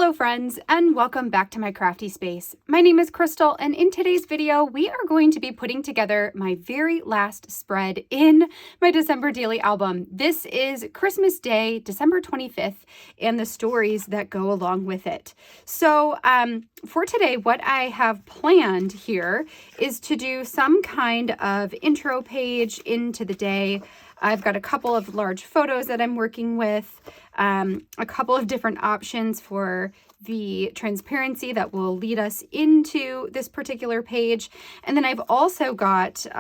Hello friends, and welcome back to my crafty space. My name is Crystal, and in today's video, we are going to be putting together my very last spread in my December daily album. This is Christmas Day, December 25th, and the stories that go along with it. So for today, what I have planned here is to do some kind of intro page into the day. I've got a couple of large photos that I'm working with, a couple of different options for the transparency that will lead us into this particular page. And then I've also got, if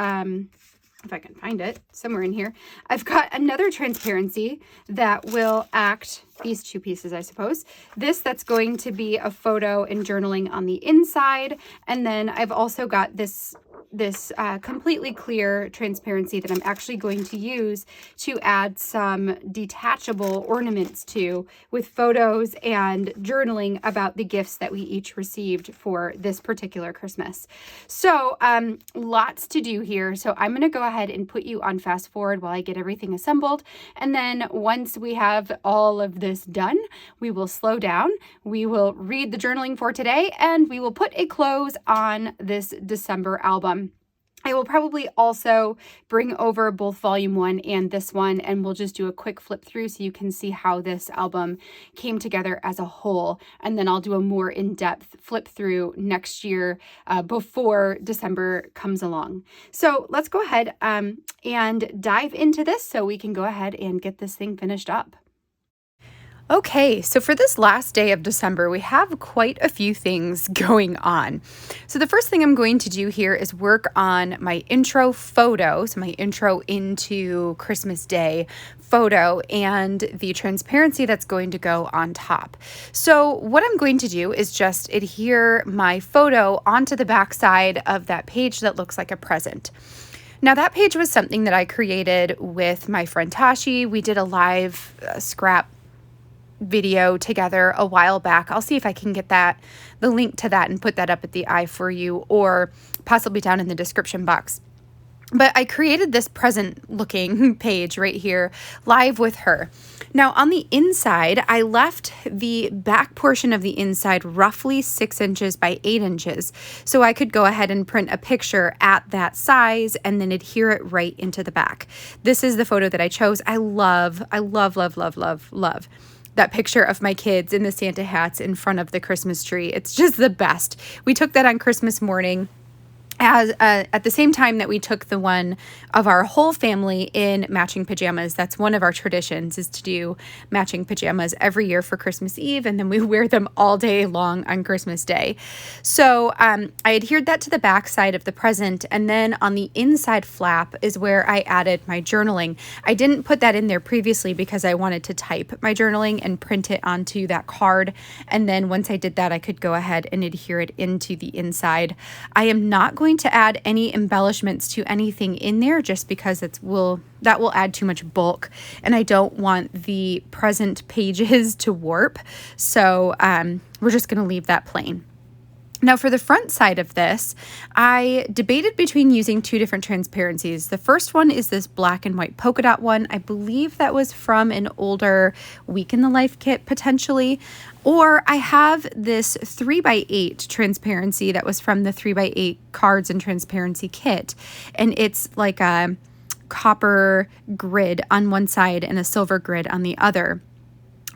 I can find it somewhere in here, I've got another transparency that will act, these two pieces, I suppose. That's going to be a photo and journaling on the inside. And then I've also got this completely clear transparency that I'm actually going to use to add some detachable ornaments to, with photos and journaling about the gifts that we each received for this particular Christmas. So lots to do here. So I'm going to go ahead and put you on fast forward while I get everything assembled. And then once we have all of this done, we will slow down. We will read the journaling for today, and we will put a close on this December album. I will probably also bring over both volume 1 and this one, and we'll just do a quick flip through so you can see how this album came together as a whole. And then I'll do a more in-depth flip through next year before December comes along. So let's go ahead and dive into this so we can go ahead and get this thing finished up. Okay, so for this last day of December, we have quite a few things going on. So the first thing I'm going to do here is work on my intro photo, so my intro into Christmas Day photo, and the transparency that's going to go on top. So what I'm going to do is just adhere my photo onto the back side of that page that looks like a present. Now that page was something that I created with my friend Tashi. We did a live scrap video together a while back. I'll see if I can get the link to that and put that up at the eye for you, or possibly down in the description box. But I created this present looking page right here live with her. Now on the inside, I left the back portion of the inside roughly 6 inches by 8 inches. So I could go ahead and print a picture at that size and then adhere it right into the back. This is the photo that I chose. I love that picture of my kids in the Santa hats in front of the Christmas tree. It's just the best. We took that on Christmas morning, at the same time that we took the one of our whole family in matching pajamas. That's one of our traditions, is to do matching pajamas every year for Christmas Eve, and then we wear them all day long on Christmas Day. So I adhered that to the back side of the present, and then on the inside flap is where I added my journaling. I didn't put that in there previously because I wanted to type my journaling and print it onto that card, and then once I did that, I could go ahead and adhere it into the inside. I am not going to add any embellishments to anything in there, just because that will add too much bulk, and I don't want the present pages to warp. So we're just going to leave that plain. Now for the front side of this, I debated between using two different transparencies. The first one is this black and white polka dot one. I believe that was from an older Week in the Life kit potentially. Or I have this 3x8 transparency that was from the 3x8 cards and transparency kit. And it's like a copper grid on one side and a silver grid on the other.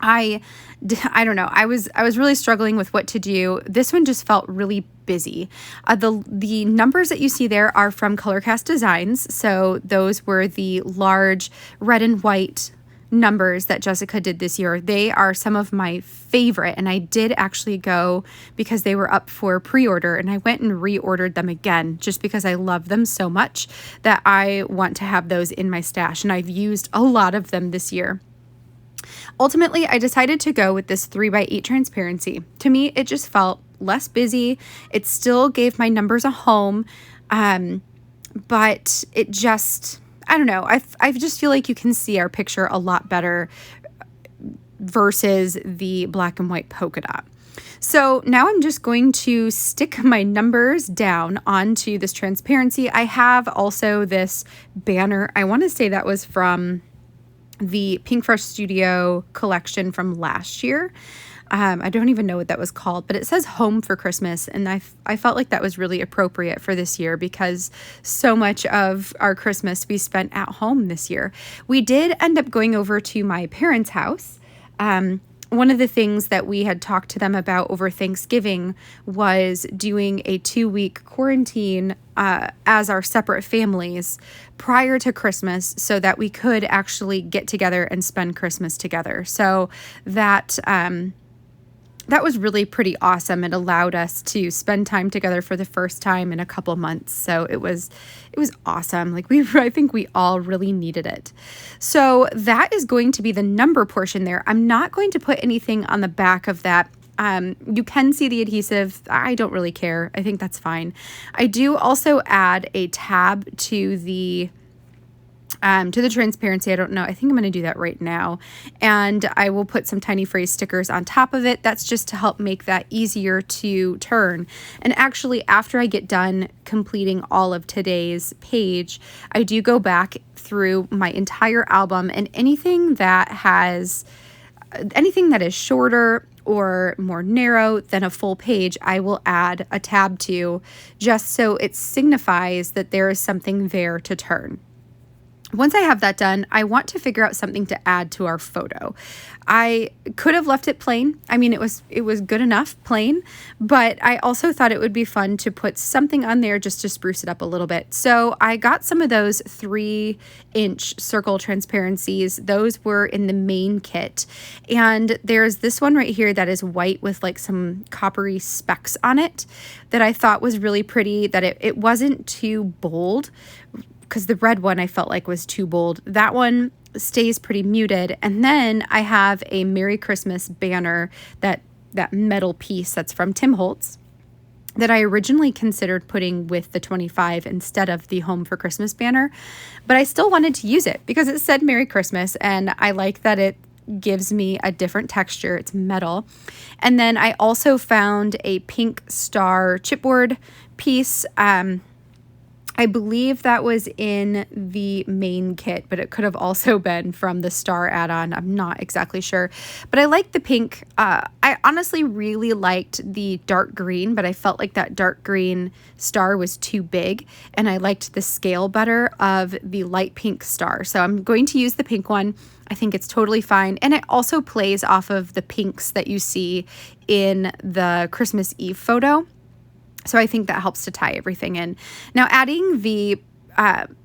I don't know. I was really struggling with what to do. This one just felt really busy. The numbers that you see there are from Colorcast Designs. So those were the large red and white numbers that Jessica did this year. They are some of my favorite, and I did actually go because they were up for pre-order, and I went and reordered them again just because I love them so much that I want to have those in my stash, and I've used a lot of them this year. Ultimately, I decided to go with this 3x8 transparency. To me, it just felt less busy. It still gave my numbers a home, but it just, I don't know. I just feel like you can see our picture a lot better versus the black and white polka dot. So now I'm just going to stick my numbers down onto this transparency. I have also this banner. I want to say that was from the Pink Fresh Studio collection from last year. I don't even know what that was called, but it says Home for Christmas. And I felt like that was really appropriate for this year because so much of our Christmas we spent at home this year. We did end up going over to my parents' house. One of the things that we had talked to them about over Thanksgiving was doing a 2-week quarantine as our separate families prior to Christmas so that we could actually get together and spend Christmas together. So that was really pretty awesome. It allowed us to spend time together for the first time in a couple months. So it was awesome. Like I think we all really needed it. So that is going to be the number portion there. I'm not going to put anything on the back of that. You can see the adhesive. I don't really care. I think that's fine. I do also add a tab to the transparency. I don't know. I think I'm going to do that right now. And I will put some tiny phrase stickers on top of it. That's just to help make that easier to turn. And actually, after I get done completing all of today's page, I do go back through my entire album, and anything that is shorter or more narrow than a full page, I will add a tab to, just so it signifies that there is something there to turn. Once I have that done, I want to figure out something to add to our photo. I could have left it plain. I mean, it was good enough plain, but I also thought it would be fun to put something on there just to spruce it up a little bit. So I got some of those 3-inch circle transparencies. Those were in the main kit. And there's this one right here that is white with like some coppery specks on it that I thought was really pretty, that it wasn't too bold, because the red one I felt like was too bold. That one stays pretty muted. And then I have a Merry Christmas banner, that metal piece that's from Tim Holtz, that I originally considered putting with the 25 instead of the Home for Christmas banner. But I still wanted to use it because it said Merry Christmas, and I like that it gives me a different texture. It's metal. And then I also found a pink star chipboard piece. I believe that was in the main kit, but it could have also been from the star add-on. I'm not exactly sure, but I like the pink. I honestly really liked the dark green, but I felt like that dark green star was too big, and I liked the scale better of the light pink star. So I'm going to use the pink one. I think it's totally fine. And it also plays off of the pinks that you see in the Christmas Eve photo. So I think that helps to tie everything in. Now, adding the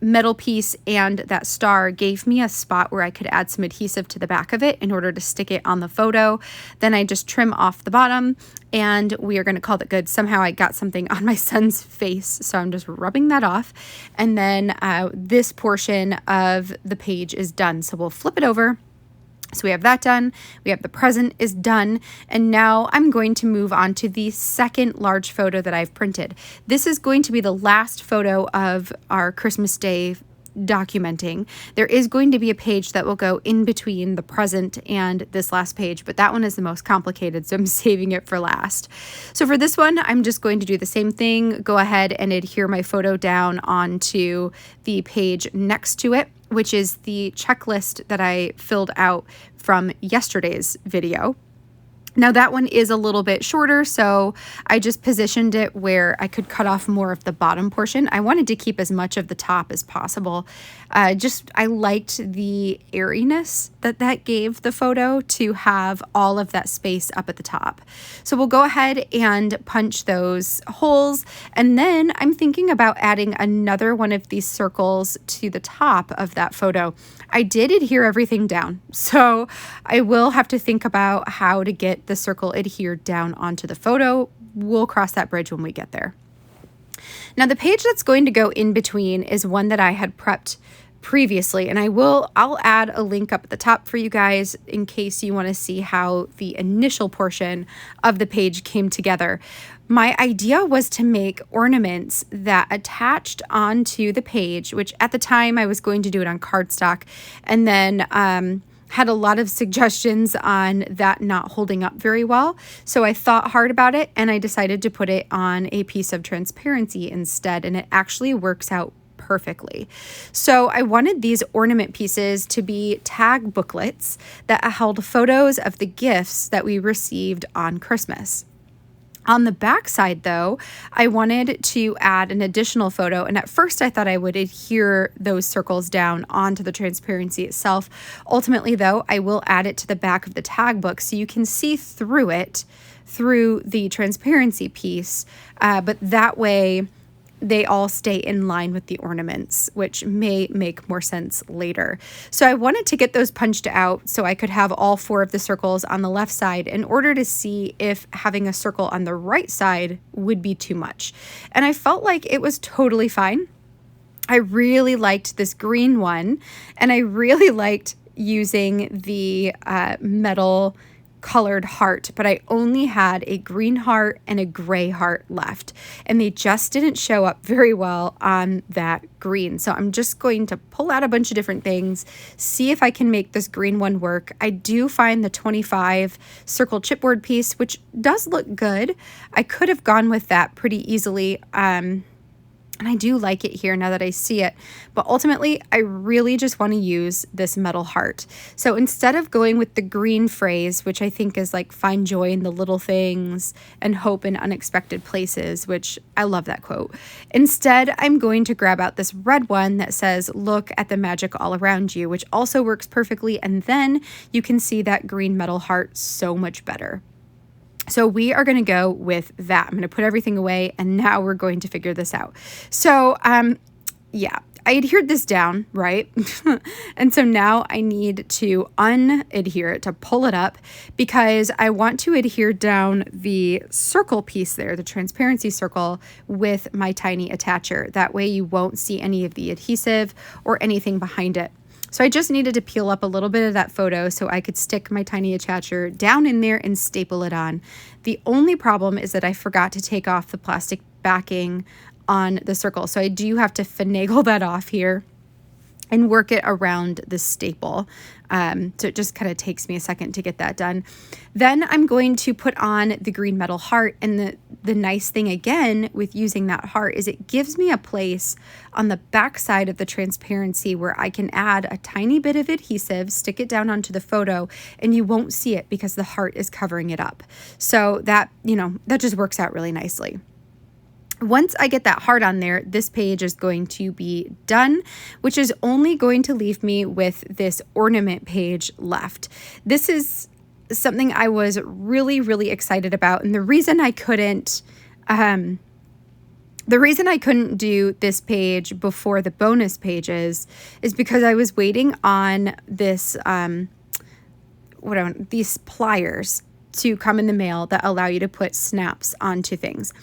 metal piece and that star gave me a spot where I could add some adhesive to the back of it in order to stick it on the photo. Then I just trim off the bottom, and we are going to call it good. Somehow I got something on my son's face, so I'm just rubbing that off. And then this portion of the page is done. So we'll flip it over. So we have that done. We have the present is done. And now I'm going to move on to the second large photo that I've printed. This is going to be the last photo of our Christmas Day documenting. There is going to be a page that will go in between the present and this last page, but that one is the most complicated, so I'm saving it for last. So for this one, I'm just going to do the same thing, go ahead and adhere my photo down onto the page next to it, which is the checklist that I filled out from yesterday's video. Now that one is a little bit shorter, so I just positioned it where I could cut off more of the bottom portion. I wanted to keep as much of the top as possible. I liked the airiness that gave the photo to have all of that space up at the top. So we'll go ahead and punch those holes, and then I'm thinking about adding another one of these circles to the top of that photo. I did adhere everything down, so I will have to think about how to get the circle adhered down onto the photo. We'll cross that bridge when we get there. Now the page that's going to go in between is one that I had prepped previously, and I'll add a link up at the top for you guys in case you want to see how the initial portion of the page came together. My idea was to make ornaments that attached onto the page, which at the time I was going to do it on cardstock, and then had a lot of suggestions on that not holding up very well. So I thought hard about it, and I decided to put it on a piece of transparency instead, and it actually works out perfectly. So I wanted these ornament pieces to be tag booklets that held photos of the gifts that we received on Christmas. On the back side, though, I wanted to add an additional photo, and at first I thought I would adhere those circles down onto the transparency itself. Ultimately, though, I will add it to the back of the tag book so you can see through it, through the transparency piece, but that way they all stay in line with the ornaments, which may make more sense later. So I wanted to get those punched out so I could have all 4 of the circles on the left side in order to see if having a circle on the right side would be too much. And I felt like it was totally fine. I really liked this green one, and I really liked using the metal colored heart, but I only had a green heart and a gray heart left, and they just didn't show up very well on that green. So I'm just going to pull out a bunch of different things, see if I can make this green one work. I do find the 25 circle chipboard piece, which does look good. I could have gone with that pretty easily. And I do like it here now that I see it, but ultimately I really just want to use this metal heart. So instead of going with the green phrase, which I think is like find joy in the little things and hope in unexpected places, which I love that quote. Instead, I'm going to grab out this red one that says, look at the magic all around you, which also works perfectly. And then you can see that green metal heart so much better. So we are going to go with that. I'm going to put everything away, and now we're going to figure this out. So, yeah, I adhered this down, right? And so now I need to unadhere it, to pull it up, because I want to adhere down the circle piece there, the transparency circle, with my tiny attacher. That way you won't see any of the adhesive or anything behind it. So I just needed to peel up a little bit of that photo so I could stick my tiny attacher down in there and staple it on. The only problem is that I forgot to take off the plastic backing on the circle. So I do have to finagle that off here and work it around the staple. So it just kind of takes me a second to get that done. Then I'm going to put on the green metal heart. And the nice thing again with using that heart is it gives me a place on the back side of the transparency where I can add a tiny bit of adhesive, stick it down onto the photo, and you won't see it because the heart is covering it up. So that, that just works out really nicely. Once I get that heart on there, this page is going to be done, which is only going to leave me with this ornament page left. This is something I was really, really excited about. And the reason I couldn't do this page before the bonus pages is because I was waiting on this, these pliers to come in the mail that allow you to put snaps onto things.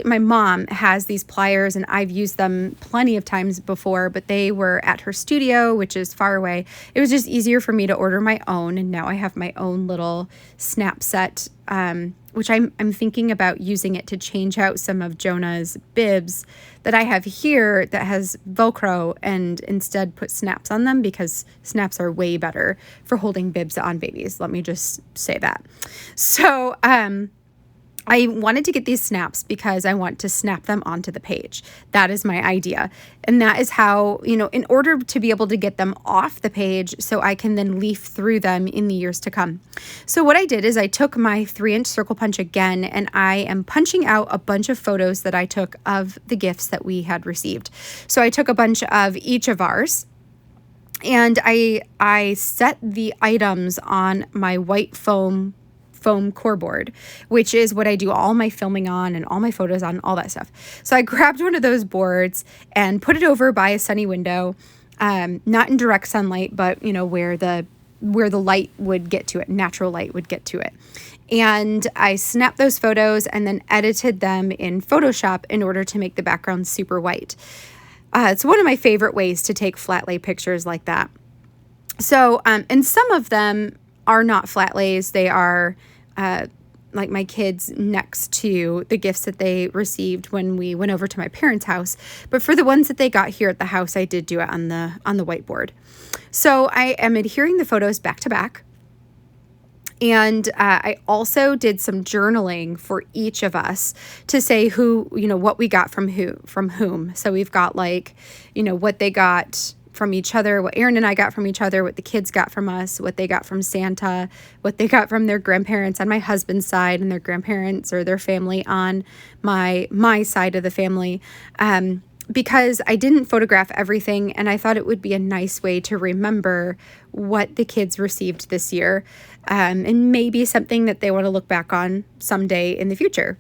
My mom has these pliers, and I've used them plenty of times before, but they were at her studio, which is far away. It was just easier for me to order my own, and now I have my own little snap set, which I'm thinking about using it to change out some of Jonah's bibs that I have here that has Velcro, and instead put snaps on them because snaps are way better for holding bibs on babies. Let me just say that. So, I wanted to get these snaps because I want to snap them onto the page. That is my idea. And that is how, in order to be able to get them off the page so I can then leaf through them in the years to come. So what I did is I took my 3-inch circle punch again, and I am punching out a bunch of photos that I took of the gifts that we had received. So I took a bunch of each of ours, and I set the items on my white foam core board, which is what I do all my filming on and all my photos on, all that stuff. So I grabbed one of those boards and put it over by a sunny window, not in direct sunlight, but where the light would get to it, natural light would get to it. And I snapped those photos and then edited them in Photoshop in order to make the background super white. It's one of my favorite ways to take flat lay pictures like that. So, and some of them are not flat lays. They are like my kids next to the gifts that they received when we went over to my parents' house. But for the ones that they got here at the house, I did do it on the whiteboard. So I am adhering the photos back to back. And I also did some journaling for each of us to say who, what we got from whom. So we've got like, what they got from each other, what Aaron and I got from each other, what the kids got from us, what they got from Santa, what they got from their grandparents on my husband's side and their grandparents or their family on my side of the family. Because I didn't photograph everything, and I thought it would be a nice way to remember what the kids received this year, and maybe something that they want to look back on someday in the future.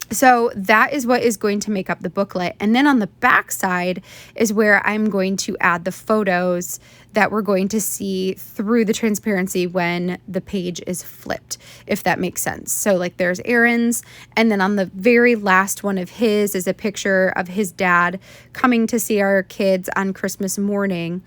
So that is what is going to make up the booklet. And then on the back side is where I'm going to add the photos that we're going to see through the transparency when the page is flipped, if that makes sense. So like there's Aaron's, and then on the very last one of his is a picture of his dad coming to see our kids on Christmas morning,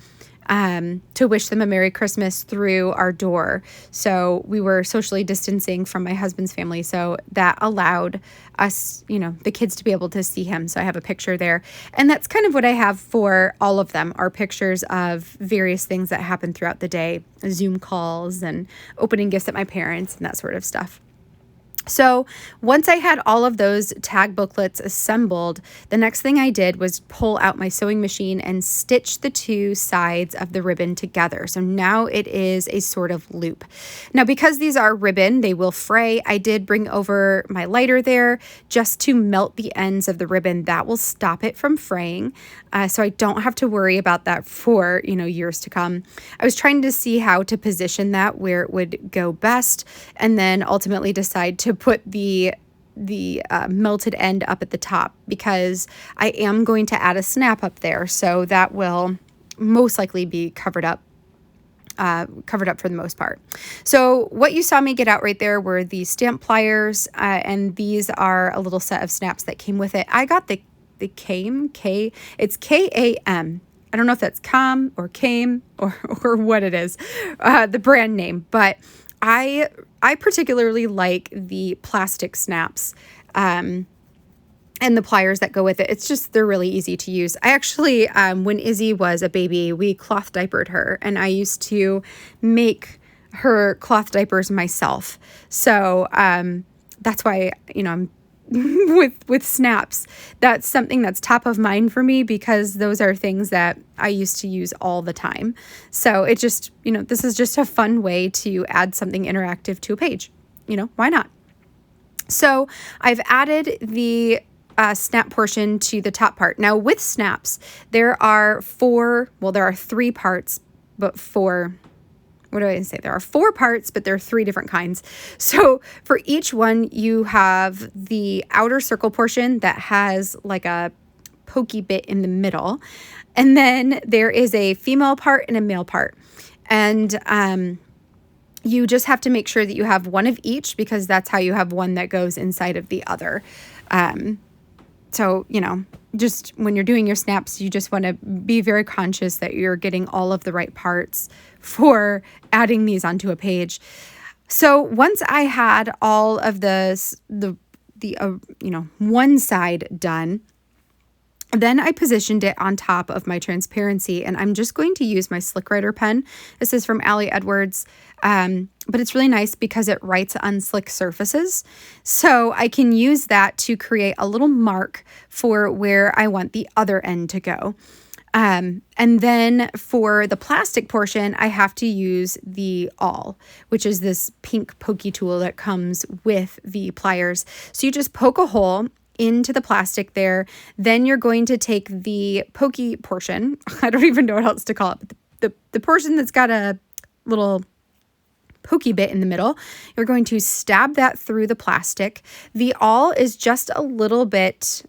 to wish them a Merry Christmas through our door. So we were socially distancing from my husband's family. So that allowed us, the kids to be able to see him. So I have a picture there. And that's kind of what I have for all of them, are pictures of various things that happen throughout the day, Zoom calls and opening gifts at my parents and that sort of stuff. So once I had all of those tag booklets assembled, the next thing I did was pull out my sewing machine and stitch the two sides of the ribbon together. So now it is a sort of loop. Now, because these are ribbon, they will fray. I did bring over my lighter there just to melt the ends of the ribbon. That will stop it from fraying. So I don't have to worry about that for, years to come. I was trying to see how to position that where it would go best, and then ultimately decide to put the melted end up at the top, because I am going to add a snap up there. So that will most likely be covered up for the most part. So what you saw me get out right there were the stamp pliers, and these are a little set of snaps that came with it. I got the it's K-A-M. I don't know if that's CAM or CAME or what it is, the brand name, but I particularly like the plastic snaps, and the pliers that go with it. It's just, they're really easy to use. I actually, when Izzy was a baby, we cloth diapered her, and I used to make her cloth diapers myself. So that's why, I'm with snaps, that's something that's top of mind for me, because those are things that I used to use all the time. So it just, this is just a fun way to add something interactive to a page. Why not? So I've added the snap portion to the top part. Now with snaps, there are three parts, but there are four parts, but there are three different kinds. So for each one, you have the outer circle portion that has like a pokey bit in the middle. And then there is a female part and a male part. And you just have to make sure that you have one of each, because that's how you have one that goes inside of the other. So, just when you're doing your snaps, you just want to be very conscious that you're getting all of the right parts for adding these onto a page. So once I had all of the one side done, then I positioned it on top of my transparency, and I'm just going to use my Slick Writer pen. This is from Allie Edwards, but it's really nice because it writes on slick surfaces. So I can use that to create a little mark for where I want the other end to go. And then for the plastic portion, I have to use the awl, which is this pink pokey tool that comes with the pliers. So you just poke a hole into the plastic there. Then you're going to take the pokey portion. I don't even know what else to call it, but the portion that's got a little pokey bit in the middle, you're going to stab that through the plastic. The awl is just a little bit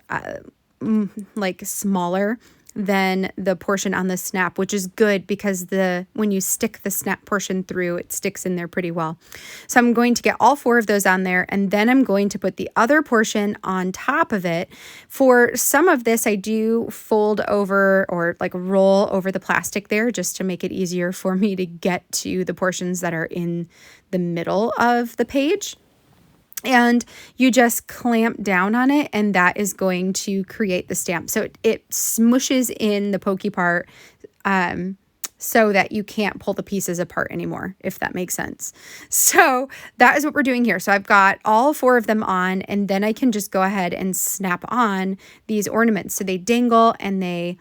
like smaller than the portion on the snap, which is good because when you stick the snap portion through, it sticks in there pretty well. So I'm going to get all four of those on there, and then I'm going to put the other portion on top of it. For some of this, I do fold over or like roll over the plastic there just to make it easier for me to get to the portions that are in the middle of the page. And you just clamp down on it, and that is going to create the stamp. So it smushes in the pokey part so that you can't pull the pieces apart anymore, if that makes sense. So that is what we're doing here. So I've got all 4 of them on, and then I can just go ahead and snap on these ornaments. So they dangle and they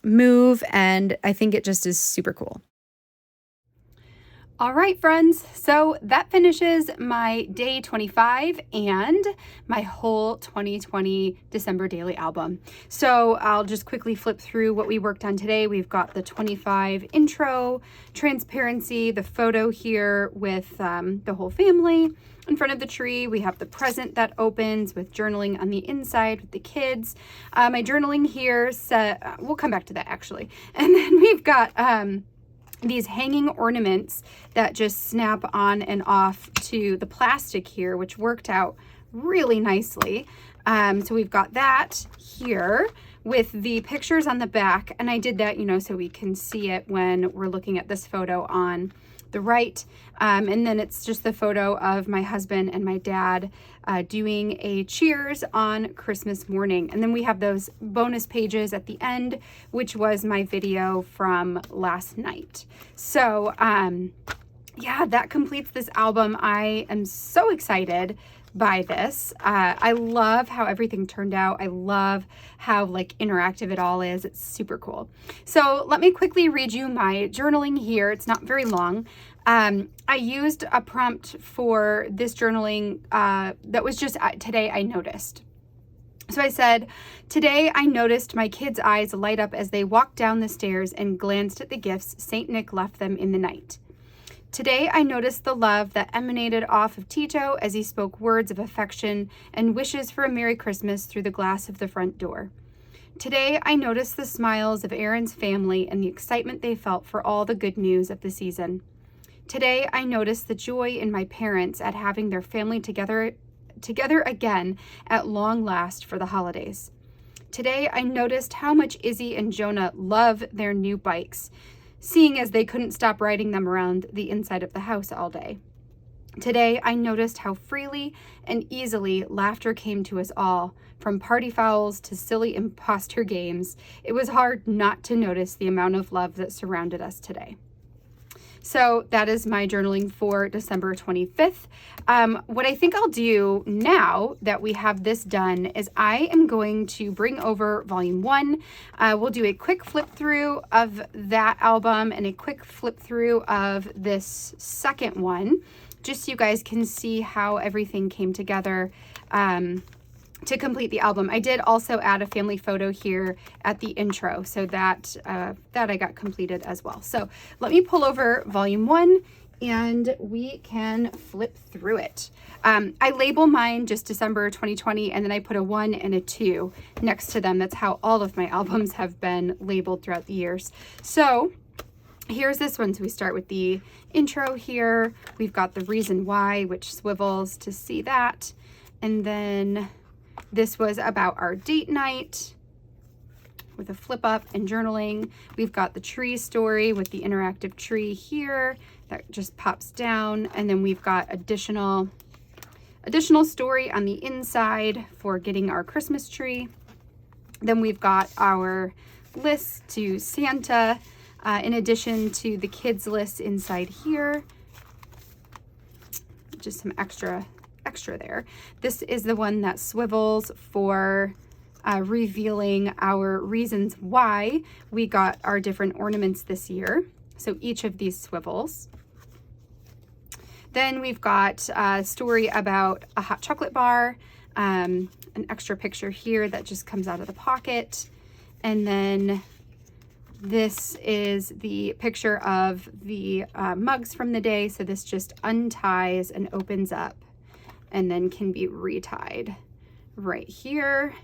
move, and I think it just is super cool. All right, friends, so that finishes my day 25 and my whole 2020 December daily album. So I'll just quickly flip through what we worked on today. We've got the 25 intro, transparency, the photo here with the whole family in front of the tree. We have the present that opens with journaling on the inside with the kids. My journaling here, we'll come back to that actually. And then we've got these hanging ornaments that just snap on and off to the plastic here, which worked out really nicely. So we've got that here with the pictures on the back, and I did that, you know, so we can see it when we're looking at this photo on the right. And then it's just the photo of my husband and my dad doing a cheers on Christmas morning. And then we have those bonus pages at the end, which was my video from last night. So yeah, that completes this album. I am so excited by this. I love how everything turned out. I love how like interactive it all is. It's super cool. So let me quickly read you my journaling here. It's not very long. I used a prompt for this journaling that was just today I noticed. So I said, today I noticed my kids' eyes light up as they walked down the stairs and glanced at the gifts St. Nick left them in the night. Today I noticed the love that emanated off of Tito as he spoke words of affection and wishes for a Merry Christmas through the glass of the front door. Today I noticed the smiles of Aaron's family and the excitement they felt for all the good news of the season. Today I noticed the joy in my parents at having their family together again at long last for the holidays. Today I noticed how much Izzy and Jonah love their new bikes, seeing as they couldn't stop riding them around the inside of the house all day. Today, I noticed how freely and easily laughter came to us all, from party fouls to silly imposter games. It was hard not to notice the amount of love that surrounded us today. So that is my journaling for December 25th. What I think I'll do now that we have this done is I am going to bring over volume 1. We'll do a quick flip through of that album and a quick flip through of this second one, just so you guys can see how everything came together to complete the album. I did also add a family photo here at the intro, so that I got completed as well. So let me pull over volume 1 and we can flip through it. I label mine just December 2020, and then I put a 1 and a 2 next to them. That's how all of my albums have been labeled throughout the years. So here's this one. So we start with the intro here. We've got the reason why, which swivels to see that. And then this was about our date night with a flip up and journaling. We've got the tree story with the interactive tree here that just pops down. And then we've got additional story on the inside for getting our Christmas tree. Then we've got our list to Santa, in addition to the kids list inside here. Just some extra there. This is the one that swivels for revealing our reasons why we got our different ornaments this year. So each of these swivels. Then we've got a story about a hot chocolate bar, an extra picture here that just comes out of the pocket. And then this is the picture of the mugs from the day. So this just unties and opens up and then can be retied right here.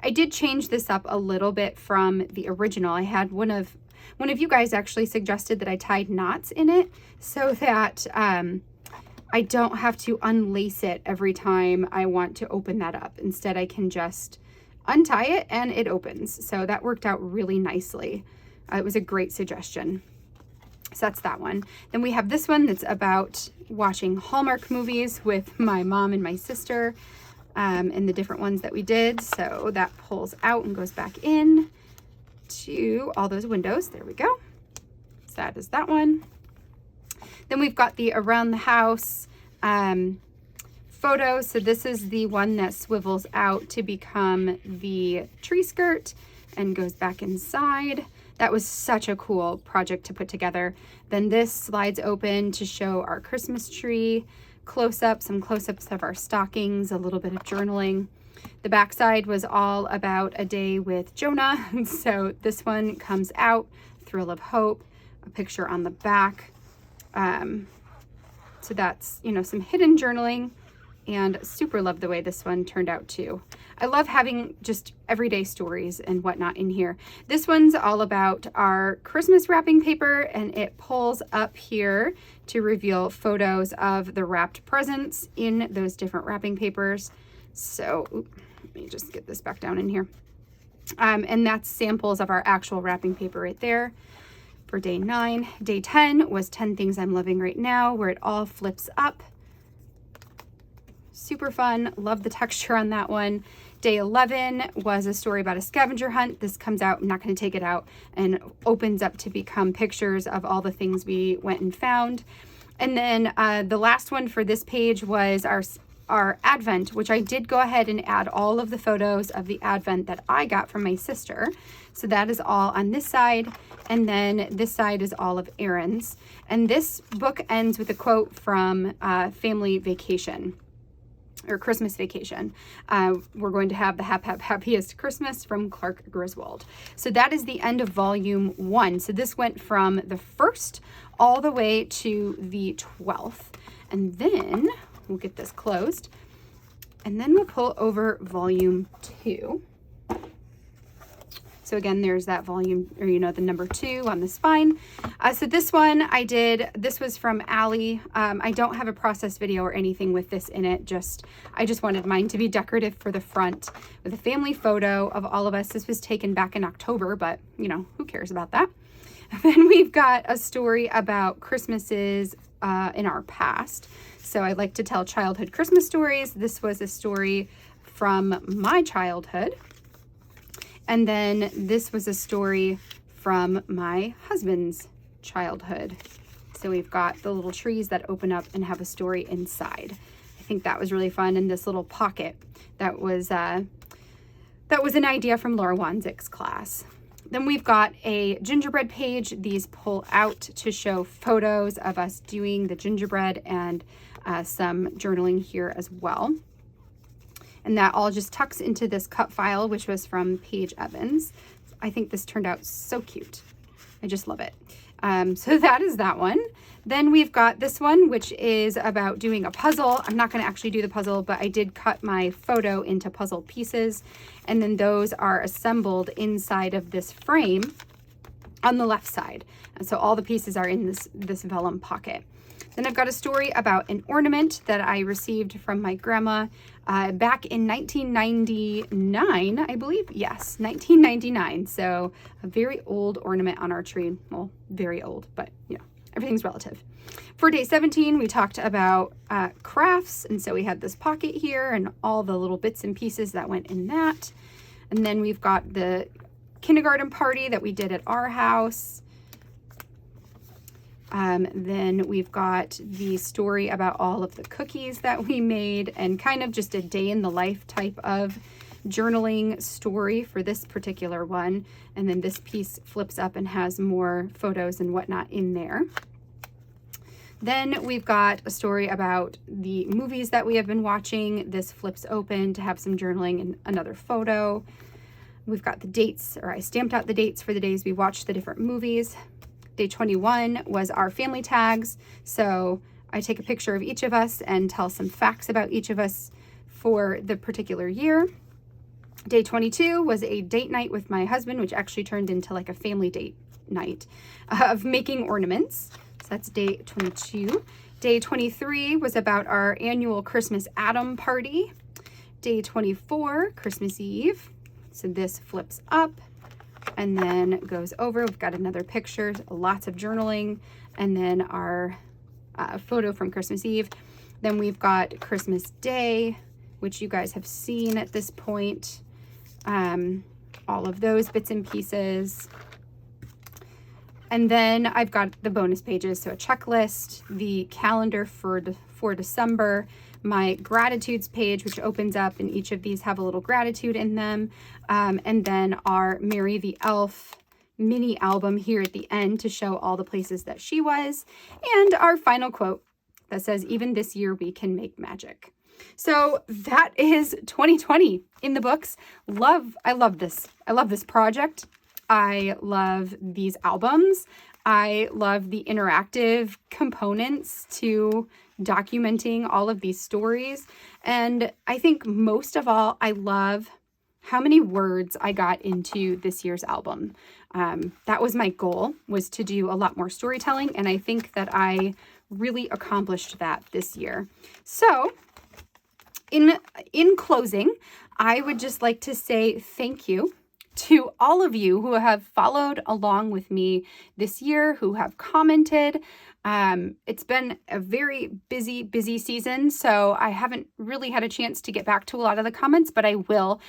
I did change this up a little bit from the original. I had one of you guys actually suggested that I tied knots in it so that I don't have to unlace it every time I want to open that up. Instead, I can just untie it and it opens. So that worked out really nicely. It was a great suggestion. So that's that one. Then we have this one that's about watching Hallmark movies with my mom and my sister, and the different ones that we did. So that pulls out and goes back in to all those windows. There we go. So that is that one. Then we've got the around the house photo. So this is the one that swivels out to become the tree skirt and goes back inside. That was such a cool project to put together. Then this slides open to show our Christmas tree close-up, some close-ups of our stockings, a little bit of journaling. The backside was all about a day with Jonah. So this one comes out, Thrill of Hope, a picture on the back. So that's, you know, some hidden journaling, and super love the way this one turned out too. I love having just everyday stories and whatnot in here. This one's all about our Christmas wrapping paper, and it pulls up here to reveal photos of the wrapped presents in those different wrapping papers. So let me just get this back down in here. And that's samples of our actual wrapping paper right there for day 9. Day 10 was 10 Things I'm Loving Right Now, where it all flips up. Super fun. Love the texture on that one. Day 11 was a story about a scavenger hunt. This comes out, I'm not going to take it out, and opens up to become pictures of all the things we went and found. And then the last one for this page was our Advent, which I did go ahead and add all of the photos of the Advent that I got from my sister. So that is all on this side. And then this side is all of Aaron's. And this book ends with a quote from Family Vacation, or Christmas Vacation. We're going to have the happiest Christmas from Clark Griswold. So that is the end of volume 1. So this went from the 1st all the way to the 12th. And then we'll get this closed. And then we'll pull over volume 2. So again, there's that volume, or, you know, the number 2 on the spine. So this one this was from Allie. I don't have a process video or anything with this in it. I just wanted mine to be decorative for the front with a family photo of all of us. This was taken back in October, but you know, who cares about that? Then we've got a story about Christmases in our past. So I like to tell childhood Christmas stories. This was a story from my childhood. And then this was a story from my husband's childhood. So we've got the little trees that open up and have a story inside. I think that was really fun. And this little pocket, that was an idea from Laura Wanzik's class. Then we've got a gingerbread page. These pull out to show photos of us doing the gingerbread, and some journaling here as well. And that all just tucks into this cut file, which was from Paige Evans. I think this turned out so cute. I just love it. So that is that one. Then we've got this one, which is about doing a puzzle. I'm not going to actually do the puzzle, but I did cut my photo into puzzle pieces. And then those are assembled inside of this frame on the left side. And so all the pieces are in this vellum pocket. Then I've got a story about an ornament that I received from my grandma back in 1999, I believe. Yes, 1999. So a very old ornament on our tree. Well, very old, but you know, everything's relative. For day 17, we talked about crafts. And so we had this pocket here and all the little bits and pieces that went in that. And then we've got the kindergarten party that we did at our house. Then we've got the story about all of the cookies that we made, and kind of just a day in the life type of journaling story for this particular one. And then this piece flips up and has more photos and whatnot in there. Then we've got a story about the movies that we have been watching. This flips open to have some journaling and another photo. We've got the dates, or I stamped out the dates for the days we watched the different movies. Day 21 was our family tags. So I take a picture of each of us and tell some facts about each of us for the particular year. Day 22 was a date night with my husband, which actually turned into like a family date night of making ornaments. So that's day 22. Day 23 was about our annual Christmas Atom party. Day 24, Christmas Eve. So this flips up and then goes over. We've got another picture, lots of journaling, and then our photo from Christmas Eve. Then we've got Christmas Day, which you guys have seen at this point. All of those bits and pieces. And then I've got the bonus pages, so a checklist, the calendar for December, my gratitudes page, which opens up, and each of these have a little gratitude in them, and then our Mary the Elf mini album here at the end to show all the places that she was, and our final quote that says, "Even this year we can make magic." So that is 2020 in the books. I love this. I love this project. I love these albums. I love the interactive components to documenting all of these stories. And I think most of all, I love how many words I got into this year's album. That was my goal, was to do a lot more storytelling. And I think that I really accomplished that this year. So in closing, I would just like to say thank you to all of you who have followed along with me this year, who have commented. It's been a very busy season, so I haven't really had a chance to get back to a lot of the comments, but I will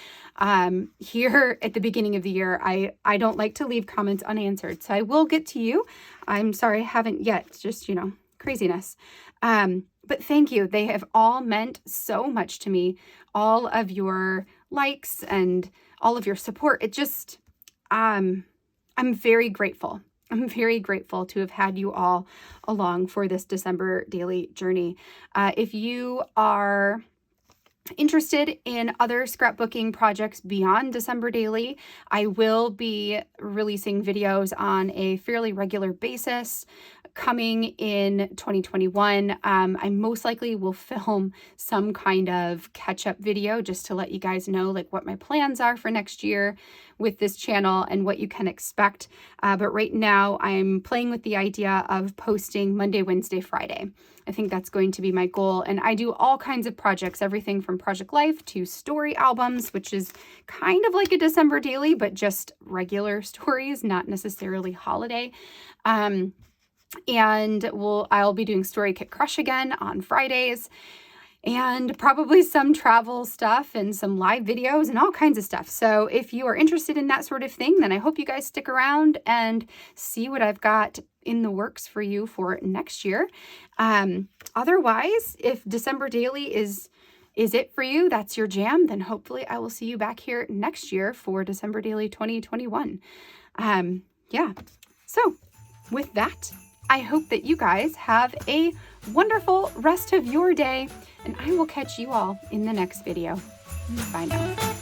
here at the beginning of the year. I don't like to leave comments unanswered, so I will get to you. I'm sorry I haven't yet. It's just, craziness. But thank you. They have all meant so much to me. All of your likes and all of your support. It just, I'm very grateful. I'm very grateful to have had you all along for this December daily journey. If you are interested in other scrapbooking projects beyond December daily, I will be releasing videos on a fairly regular basis coming in 2021. I most likely will film some kind of catch-up video just to let you guys know like what my plans are for next year with this channel and what you can expect. But right now I'm playing with the idea of posting Monday, Wednesday, Friday. I think that's going to be my goal. And I do all kinds of projects, everything from Project Life to story albums, which is kind of like a December daily, but just regular stories, not necessarily holiday. And I'll be doing Story Kit Crush again on Fridays, and probably some travel stuff and some live videos and all kinds of stuff. So if you are interested in that sort of thing, then I hope you guys stick around and see what I've got in the works for you for next year. Otherwise, if December Daily is it for you, that's your jam, then hopefully I will see you back here next year for December Daily 2021. Yeah. So with that, I hope that you guys have a wonderful rest of your day, and I will catch you all in the next video. Bye now.